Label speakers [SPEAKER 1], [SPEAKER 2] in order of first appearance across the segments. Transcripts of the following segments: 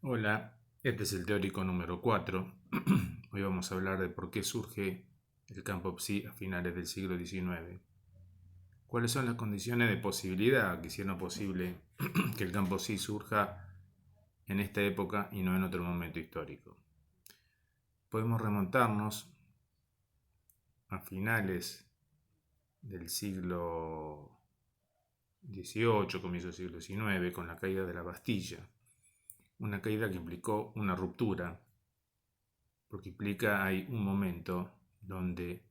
[SPEAKER 1] Hola, este es el teórico número 4. Hoy vamos a hablar de por qué surge el campo psi a finales del siglo XIX. ¿Cuáles son las condiciones de posibilidad que hicieron posible que el campo psi surja en esta época y no en otro momento histórico? Podemos remontarnos a finales del siglo XVIII, comienzo del siglo XIX, con la caída de la Bastilla. Una caída que implicó una ruptura porque implica hay un momento donde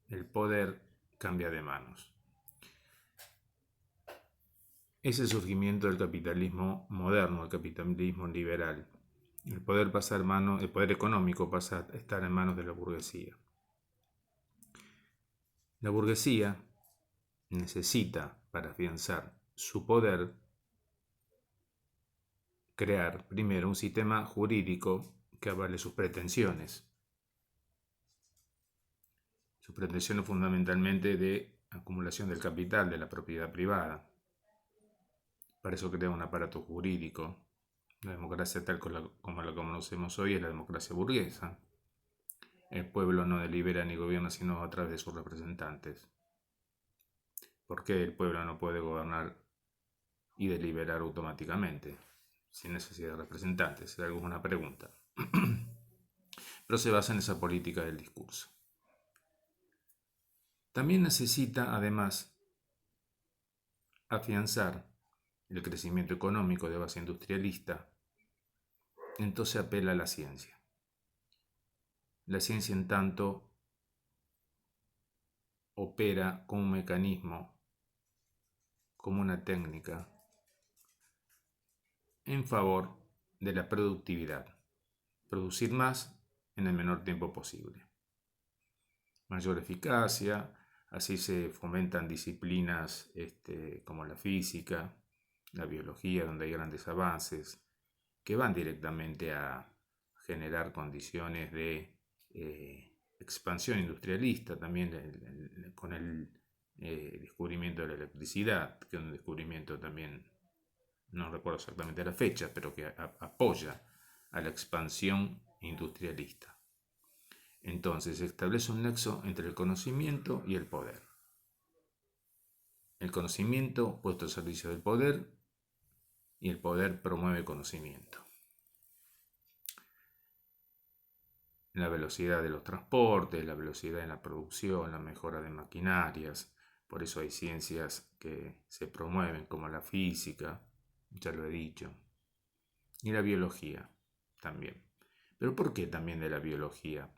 [SPEAKER 1] el poder cambia de manos. Es el surgimiento del capitalismo moderno, el capitalismo liberal. El poder el poder económico pasa a estar en manos de la burguesía. La burguesía necesita, para afianzar su poder, crear primero un sistema jurídico que avale sus pretensiones. Sus pretensiones fundamentalmente de acumulación del capital, de la propiedad privada. Para eso crea un aparato jurídico. La democracia tal como la conocemos hoy es la democracia burguesa. El pueblo no delibera ni gobierna sino a través de sus representantes. ¿Por qué el pueblo no puede gobernar y deliberar automáticamente, sin necesidad de representantes? Es alguna pregunta. Pero se basa en esa política del discurso. También necesita, además, afianzar el crecimiento económico de base industrialista. Entonces apela a la ciencia. La ciencia, en tanto, opera como un mecanismo, como una técnica, en favor de la productividad. Producir más en el menor tiempo posible. Mayor eficacia, así se fomentan disciplinas como la física, la biología, donde hay grandes avances, que van directamente a generar condiciones de expansión industrialista, también con el descubrimiento de la electricidad, que es un descubrimiento también, no recuerdo exactamente la fecha, pero que apoya a la expansión industrialista. Entonces se establece un nexo entre el conocimiento y el poder. El conocimiento puesto al servicio del poder y el poder promueve el conocimiento. La velocidad de los transportes, la velocidad en la producción, la mejora de maquinarias. Por eso hay ciencias que se promueven como la física, ya lo he dicho, y la biología también. ¿Pero por qué también de la biología?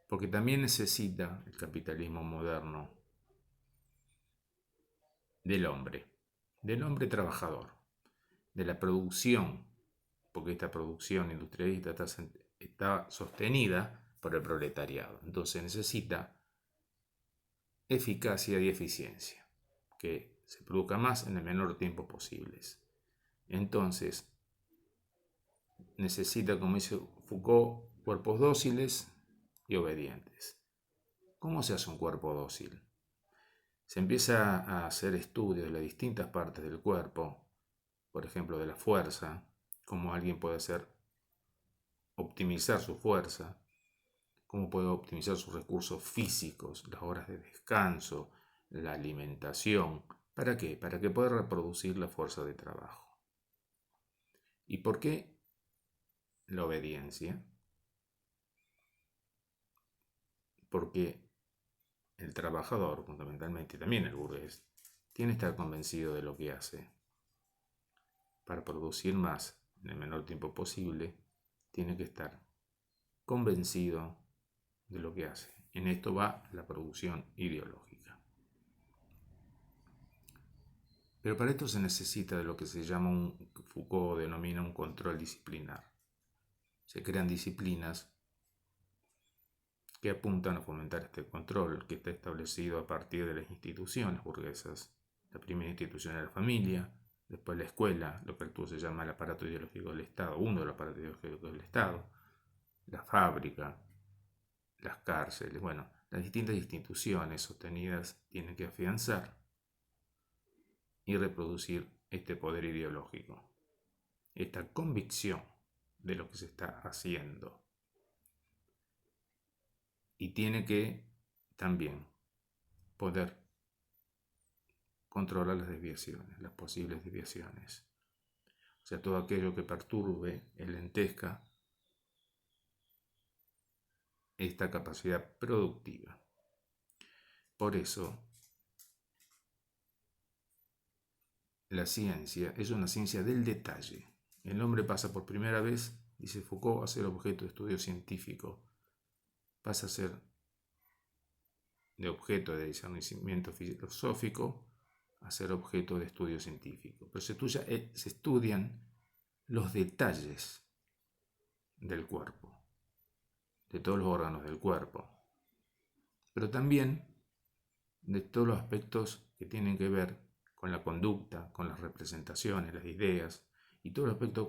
[SPEAKER 1] Porque también necesita el capitalismo moderno del hombre trabajador, de la producción, porque esta producción industrialista está sostenida por el proletariado. Entonces necesita eficacia y eficiencia, que se produzca más en el menor tiempo posible. Entonces necesita, como dice Foucault, cuerpos dóciles y obedientes. ¿Cómo se hace un cuerpo dócil? Se empieza a hacer estudios de las distintas partes del cuerpo, por ejemplo de la fuerza, cómo alguien puede optimizar su fuerza, cómo puede optimizar sus recursos físicos, las horas de descanso, la alimentación. ¿Para qué? Para que pueda reproducir la fuerza de trabajo. ¿Y por qué la obediencia? Porque el trabajador, fundamentalmente, y también el burgués, tiene que estar convencido de lo que hace. Para producir más en el menor tiempo posible, tiene que estar convencido de lo que hace. En esto va la producción ideológica. Pero para esto se necesita de lo que se llama, Foucault denomina un control disciplinar. Se crean disciplinas que apuntan a fomentar este control, que está establecido a partir de las instituciones burguesas. La primera institución es la familia, después la escuela, lo que actualmente se llama el aparato ideológico del Estado, uno de los aparatos ideológicos del Estado, la fábrica, las cárceles. Bueno, las distintas instituciones sostenidas tienen que afianzar y reproducir este poder ideológico. esta convicción de lo que se está haciendo. Y tiene que también poder controlar las desviaciones, las posibles desviaciones. O sea, todo aquello que perturbe, enlentezca esta capacidad productiva. Por eso, la ciencia es una ciencia del detalle. El hombre pasa por primera vez, dice Foucault, a ser objeto de estudio científico. Pasa a ser de objeto de discernimiento filosófico a ser objeto de estudio científico. Pero se estudian los detalles del cuerpo, de todos los órganos del cuerpo, pero también de todos los aspectos que tienen que ver con la conducta, con las representaciones, las ideas, y todo el aspecto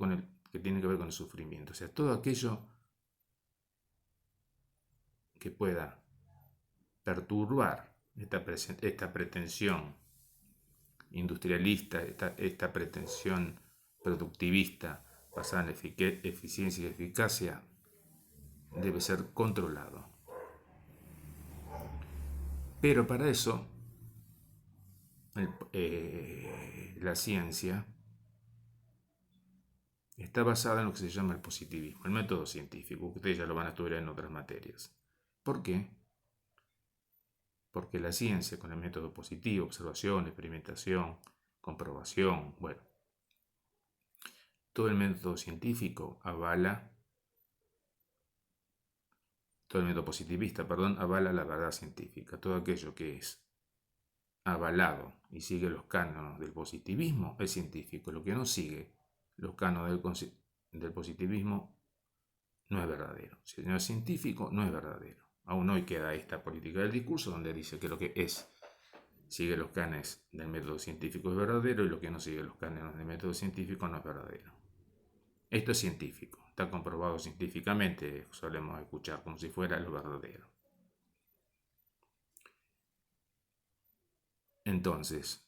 [SPEAKER 1] que tiene que ver con el sufrimiento. O sea, todo aquello que pueda perturbar esta pretensión industrialista, esta pretensión productivista basada en eficiencia y eficacia, debe ser controlado. Pero para eso, la ciencia está basada en lo que se llama el positivismo, el método científico, que ustedes ya lo van a estudiar en otras materias. ¿Por qué? Porque la ciencia, con el método positivo, observación, experimentación, comprobación, bueno, todo el método científico avala, todo el método positivista, avala la verdad científica. Todo aquello que es avalado y sigue los cánones del positivismo es científico. Lo que no sigue los cánones del positivismo no es verdadero. Si no es científico, no es verdadero. Aún hoy queda esta política del discurso donde dice que lo que sigue los cánones del método científico es verdadero y lo que no sigue los cánones del método científico no es verdadero. Esto es científico, está comprobado científicamente, solemos escuchar como si fuera lo verdadero. Entonces,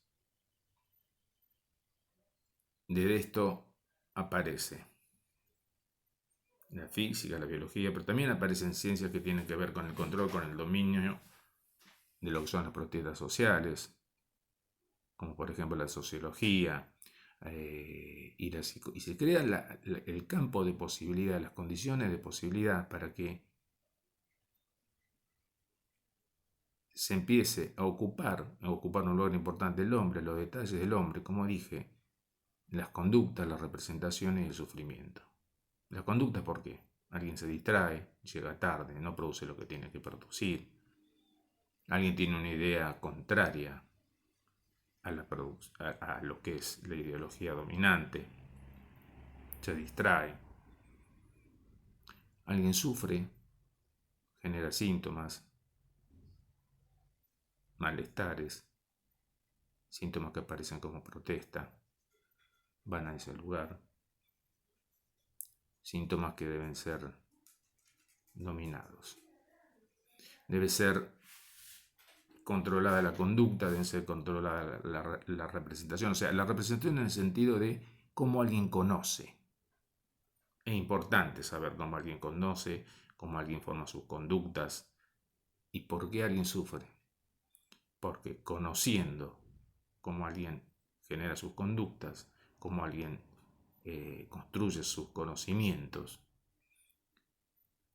[SPEAKER 1] de esto aparece la física, la biología, pero también aparecen ciencias que tienen que ver con el control, con el dominio de lo que son las protestas sociales, como por ejemplo la sociología, y se crea el campo de posibilidad, las condiciones de posibilidad para que se empiece a ocupar un lugar importante el hombre, los detalles del hombre, como dije, las conductas, las representaciones y el sufrimiento. La conducta, ¿por qué? Alguien se distrae, llega tarde, no produce lo que tiene que producir. Alguien tiene una idea contraria a lo que es la ideología dominante, se distrae. Alguien sufre, genera síntomas, malestares, síntomas que aparecen como protesta, van a ese lugar, síntomas que deben ser dominados. Debe ser controlada la conducta, debe ser controlada la representación. O sea, la representación en el sentido de cómo alguien conoce. Es importante saber cómo alguien conoce, cómo alguien forma sus conductas y por qué alguien sufre. Porque conociendo cómo alguien genera sus conductas, cómo alguien construye sus conocimientos,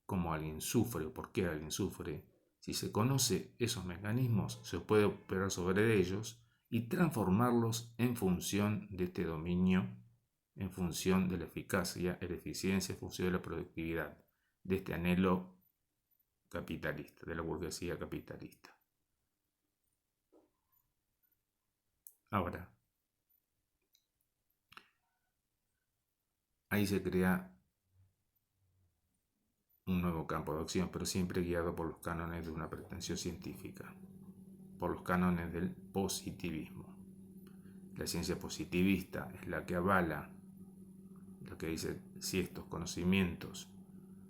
[SPEAKER 1] cómo alguien sufre o por qué alguien sufre, si se conoce esos mecanismos, se puede operar sobre ellos y transformarlos en función de este dominio, en función de la eficacia, la eficiencia, en función de la productividad, de este anhelo capitalista, de la burguesía capitalista. Ahora, ahí se crea un nuevo campo de acción, pero siempre guiado por los cánones de una pretensión científica, por los cánones del positivismo. La ciencia positivista es la que avala, la que dice si estos conocimientos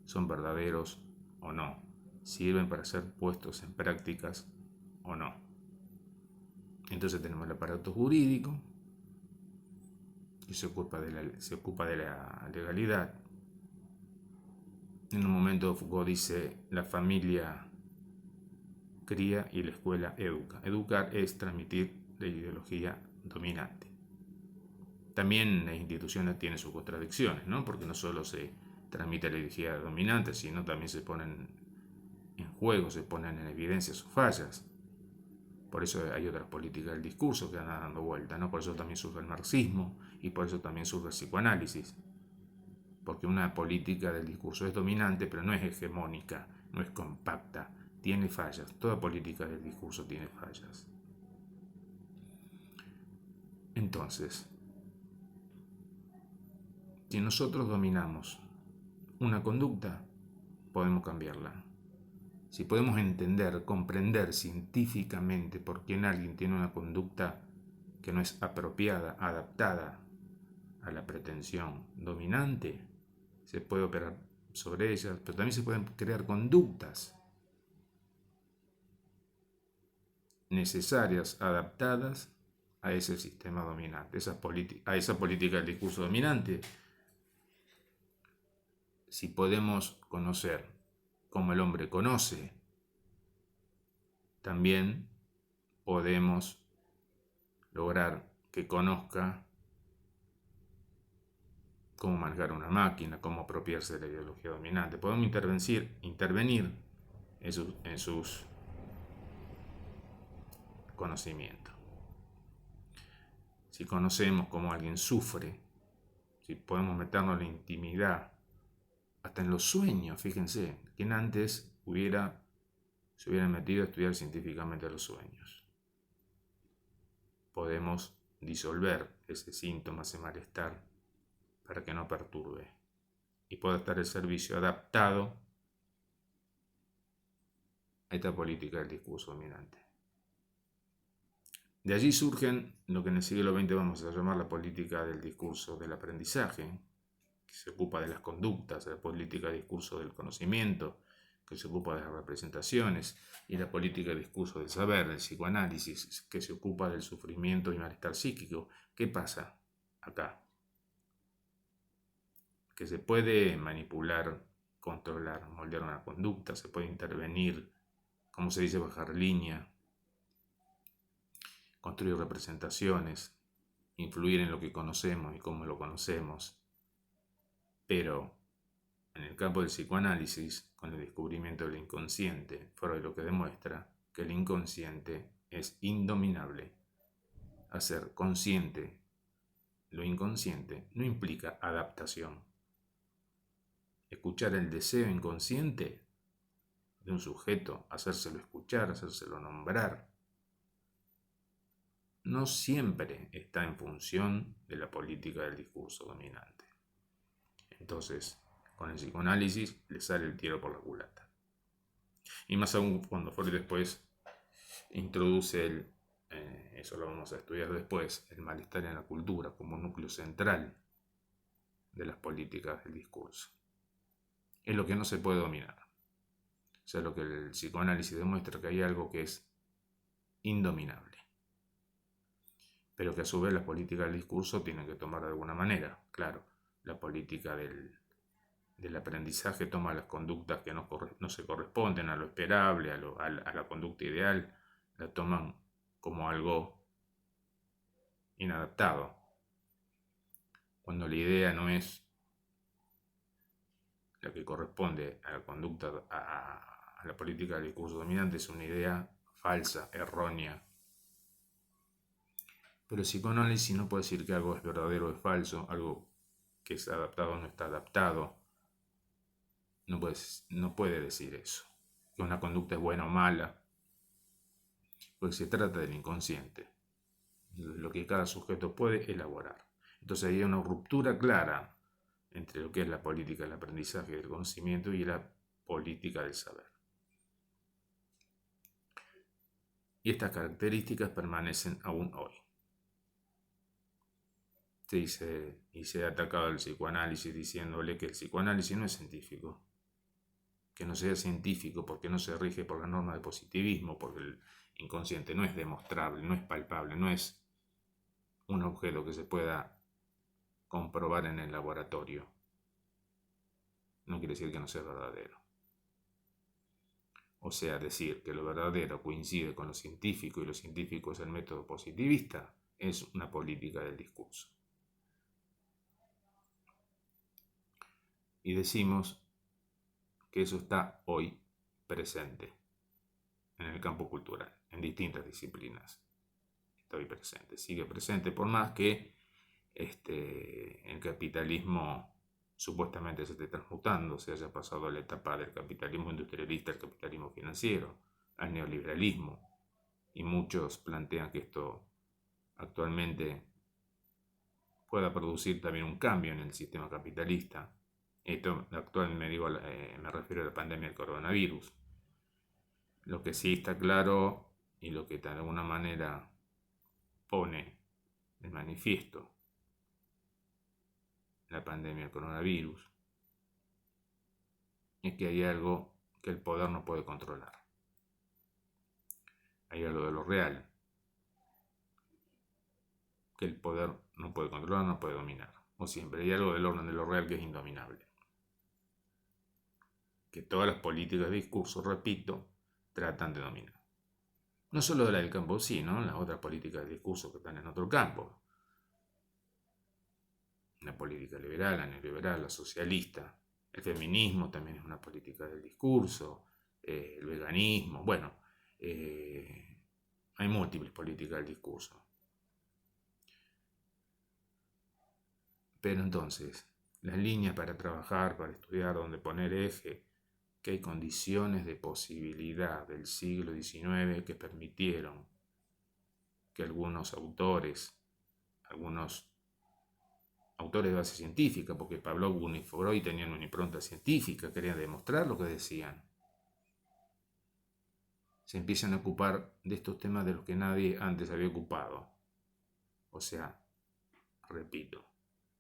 [SPEAKER 1] son verdaderos o no, sirven para ser puestos en prácticas o no. Entonces tenemos el aparato jurídico, y se ocupa de la legalidad. En un momento Foucault dice, la familia cría y la escuela educa. Educar es transmitir la ideología dominante. También las instituciones tienen sus contradicciones, ¿no? Porque no solo se transmite la ideología dominante, sino también se ponen en juego, se ponen en evidencia sus fallas. Por eso hay otras políticas del discurso que andan dando vuelta, ¿no? Por eso también surge el marxismo y por eso también surge el psicoanálisis. Porque una política del discurso es dominante, pero no es hegemónica, no es compacta, tiene fallas. Toda política del discurso tiene fallas. Entonces, si nosotros dominamos una conducta, podemos cambiarla. Si podemos entender, comprender científicamente por qué alguien tiene una conducta que no es apropiada, adaptada a la pretensión dominante, se puede operar sobre ellas, pero también se pueden crear conductas necesarias, adaptadas a ese sistema dominante, a esa política del discurso dominante. Si podemos conocer como el hombre conoce, también podemos lograr que conozca cómo manejar una máquina, cómo apropiarse de la ideología dominante. Podemos intervenir en sus conocimientos. Si conocemos cómo alguien sufre, si podemos meternos en la intimidad, hasta en los sueños, fíjense, quien antes se hubiera metido a estudiar científicamente los sueños. Podemos disolver ese síntoma, ese malestar, para que no perturbe y pueda estar el servicio adaptado a esta política del discurso dominante. De allí surgen lo que en el siglo XX vamos a llamar la política del discurso del aprendizaje, que se ocupa de las conductas, la política del discurso del conocimiento, que se ocupa de las representaciones, y la política del discurso del saber, del psicoanálisis, que se ocupa del sufrimiento y malestar psíquico. ¿Qué pasa acá? Que se puede manipular, controlar, moldear una conducta, se puede intervenir, como se dice, bajar línea, construir representaciones, influir en lo que conocemos y cómo lo conocemos. Pero en el campo del psicoanálisis, con el descubrimiento del inconsciente, Freud lo que demuestra que el inconsciente es indominable. Hacer consciente lo inconsciente no implica adaptación. Escuchar el deseo inconsciente de un sujeto, hacérselo escuchar, hacérselo nombrar, no siempre está en función de la política del discurso dominante. Entonces, con el psicoanálisis le sale el tiro por la culata. Y más aún cuando Freud después introduce eso lo vamos a estudiar después, el malestar en la cultura como núcleo central de las políticas del discurso. Es lo que no se puede dominar. O sea, lo que el psicoanálisis demuestra que hay algo que es indominable, pero que a su vez las políticas del discurso tienen que tomar de alguna manera. Claro, la política del aprendizaje toma las conductas que no se corresponden a lo esperable, a la conducta ideal, la toman como algo inadaptado, cuando la idea no es la que corresponde a la conducta, a la política del discurso dominante, es una idea falsa, errónea. Pero el psicoanálisis no puede decir que algo es verdadero o es falso, algo que es adaptado o no está adaptado. No puede decir eso, que una conducta es buena o mala, porque se trata del inconsciente, lo que cada sujeto puede elaborar. Entonces hay una ruptura clara entre lo que es la política del aprendizaje y del conocimiento y la política del saber. Y estas características permanecen aún hoy. Se ha atacado al psicoanálisis diciéndole que el psicoanálisis no es científico, que no sea científico porque no se rige por la norma de positivismo, porque el inconsciente no es demostrable, no es palpable, no es un objeto que se pueda comprobar en el laboratorio. No quiere decir que no sea verdadero. O sea, decir que lo verdadero coincide con lo científico y lo científico es el método positivista es una política del discurso. Y decimos que eso está hoy presente en el campo cultural, en distintas disciplinas. Está hoy presente, sigue presente, por más que el capitalismo supuestamente se esté transmutando, se haya pasado a la etapa del capitalismo industrialista al capitalismo financiero, al neoliberalismo, y muchos plantean que esto actualmente pueda producir también un cambio en el sistema capitalista. Esto actual me refiero a la pandemia del coronavirus. Lo que sí está claro y lo que de alguna manera pone de manifiesto la pandemia del coronavirus es que hay algo que el poder no puede controlar. Hay algo de lo real que el poder no puede controlar, no puede dominar. O siempre hay algo del orden de lo real que es indominable. Que todas las políticas de discurso, repito, tratan de dominar. No solo de la del campo, sino las otras políticas de discurso que están en otro campo. La política liberal, la neoliberal, la socialista. El feminismo también es una política del discurso. El veganismo. Bueno, hay múltiples políticas del discurso. Pero entonces, las líneas para trabajar, para estudiar, donde poner eje, que hay condiciones de posibilidad del siglo XIX que permitieron que algunos autores de base científica, porque Pavlov y Freud tenían una impronta científica, querían demostrar lo que decían, se empiezan a ocupar de estos temas de los que nadie antes había ocupado. O sea, repito,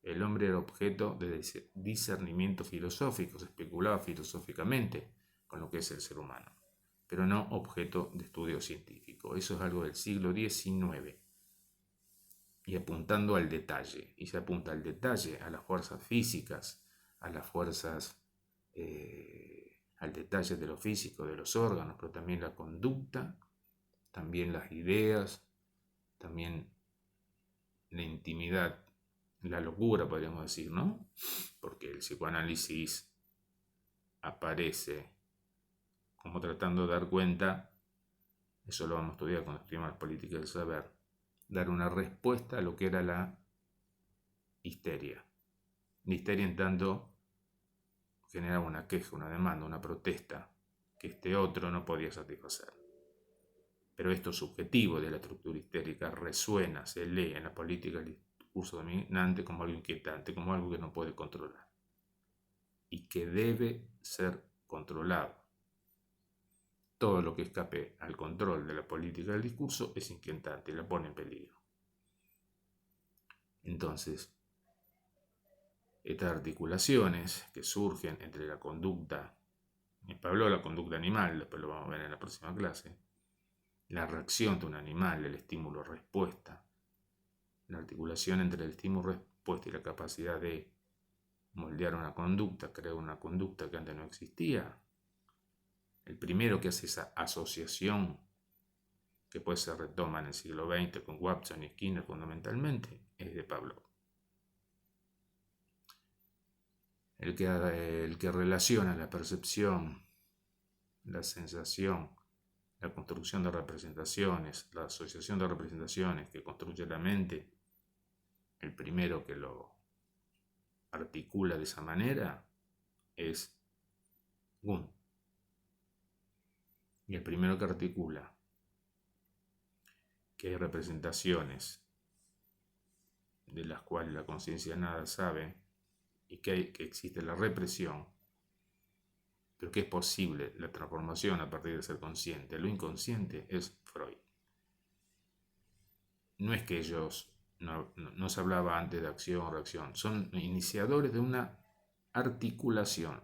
[SPEAKER 1] el hombre era objeto de discernimiento filosófico, se especulaba filosóficamente con lo que es el ser humano, pero no objeto de estudio científico. Eso es algo del siglo XIX. Y apuntando al detalle, y se apunta al detalle, a las fuerzas físicas, a las fuerzas, al detalle de lo físico, de los órganos, pero también la conducta, también las ideas, también la intimidad, la locura, podríamos decir, ¿no? Porque el psicoanálisis aparece como tratando de dar cuenta, eso lo vamos a estudiar cuando estudiamos las políticas del saber, dar una respuesta a lo que era la histeria. La histeria en tanto generaba una queja, una demanda, una protesta que este otro no podía satisfacer. Pero esto subjetivo de la estructura histérica resuena, se lee en la política del discurso dominante como algo inquietante, como algo que no puede controlar y que debe ser controlado. Todo lo que escape al control de la política del discurso es inquietante y la pone en peligro. Entonces, estas articulaciones que surgen entre la conducta, en Pablo la conducta animal, después lo vamos a ver en la próxima clase, la reacción de un animal, el estímulo-respuesta, la articulación entre el estímulo-respuesta y la capacidad de moldear una conducta, crear una conducta que antes no existía. El primero que hace esa asociación, que pues se retoma en el siglo XX con Watson y Skinner fundamentalmente, es de Pavlov. El que relaciona la percepción, la sensación, la construcción de representaciones, la asociación de representaciones que construye la mente, el primero que lo articula de esa manera es Wundt. Y el primero que articula que hay representaciones de las cuales la conciencia nada sabe y que existe la represión, pero que es posible la transformación a partir de ser consciente. Lo inconsciente es Freud. No es que ellos, no se hablaba antes de acción o reacción, son iniciadores de una articulación.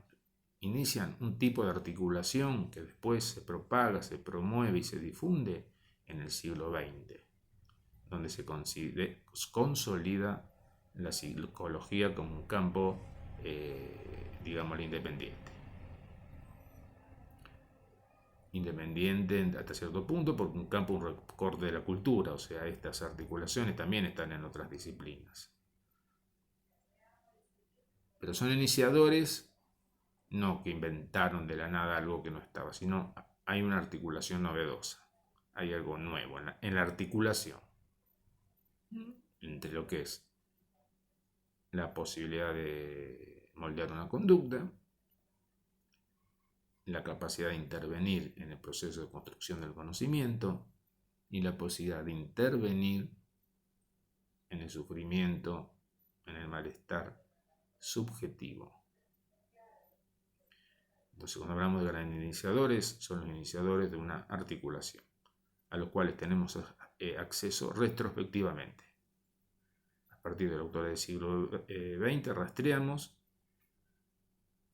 [SPEAKER 1] Inician un tipo de articulación que después se propaga, se promueve y se difunde en el siglo XX, donde se consolida la psicología como un campo, digamos, independiente. Independiente hasta cierto punto, porque un campo, un recorte de la cultura, o sea, estas articulaciones también están en otras disciplinas. Pero son iniciadores, no que inventaron de la nada algo que no estaba, sino hay una articulación novedosa, hay algo nuevo en la articulación entre lo que es la posibilidad de moldear una conducta, la capacidad de intervenir en el proceso de construcción del conocimiento y la posibilidad de intervenir en el sufrimiento, en el malestar subjetivo. Entonces, cuando hablamos de grandes iniciadores, son los iniciadores de una articulación, a los cuales tenemos acceso retrospectivamente. A partir de los autores del siglo XX rastreamos,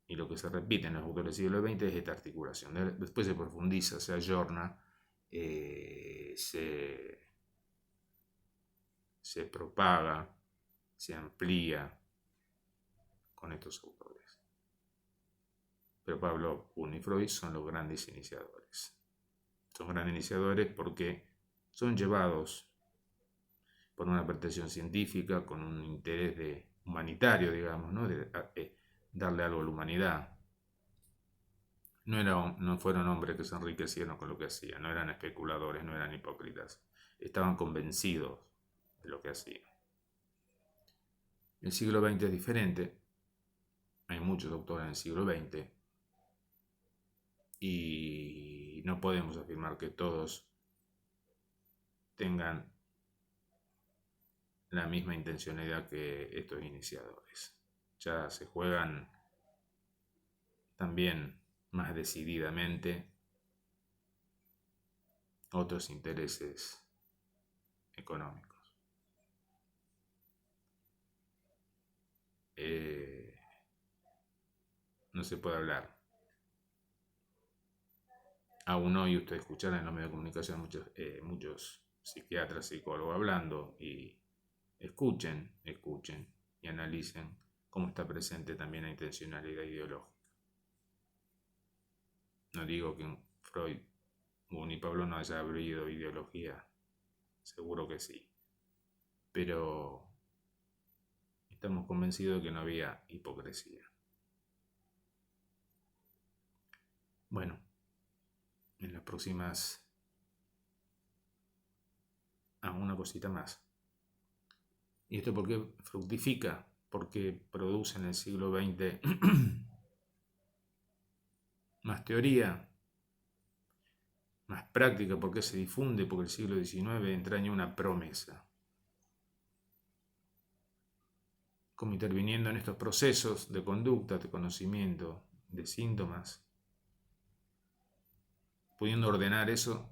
[SPEAKER 1] y lo que se repite en los autores del siglo XX es esta articulación. Después se profundiza, se ayorna, se propaga, se amplía con estos autores. Pero Pablo, Kuhn y Freud son los grandes iniciadores. Son grandes iniciadores porque son llevados por una pretensión científica, con un interés humanitario, digamos, ¿no? De darle algo a la humanidad. No fueron hombres que se enriquecieron con lo que hacían, no eran especuladores, no eran hipócritas, estaban convencidos de lo que hacían. El siglo XX es diferente, hay muchos autores en el siglo XX y no podemos afirmar que todos tengan la misma intencionalidad que estos iniciadores. Ya se juegan también más decididamente otros intereses económicos. No se puede hablar. Aún hoy usted escuchará en los medios de comunicación muchos psiquiatras, psicólogos hablando, y escuchen y analicen cómo está presente también la intencionalidad ideológica. No digo que Freud ni Pablo no haya abrido ideología, seguro que sí, pero estamos convencidos de que no había hipocresía. Bueno, en las próximas, una cosita más. ¿Y esto por qué fructifica? Porque produce en el siglo XX más teoría, más práctica, porque se difunde, porque el siglo XIX entraña una promesa. Como interviniendo en estos procesos de conducta, de conocimiento, de síntomas, pudiendo ordenar eso,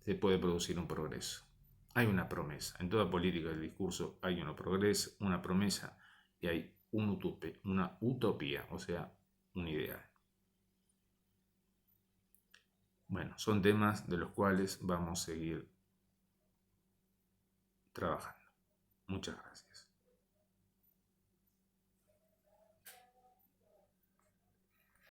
[SPEAKER 1] se puede producir un progreso. Hay una promesa. En toda política del discurso hay una promesa y hay una utopía, o sea, un ideal. Bueno, son temas de los cuales vamos a seguir trabajando. Muchas gracias.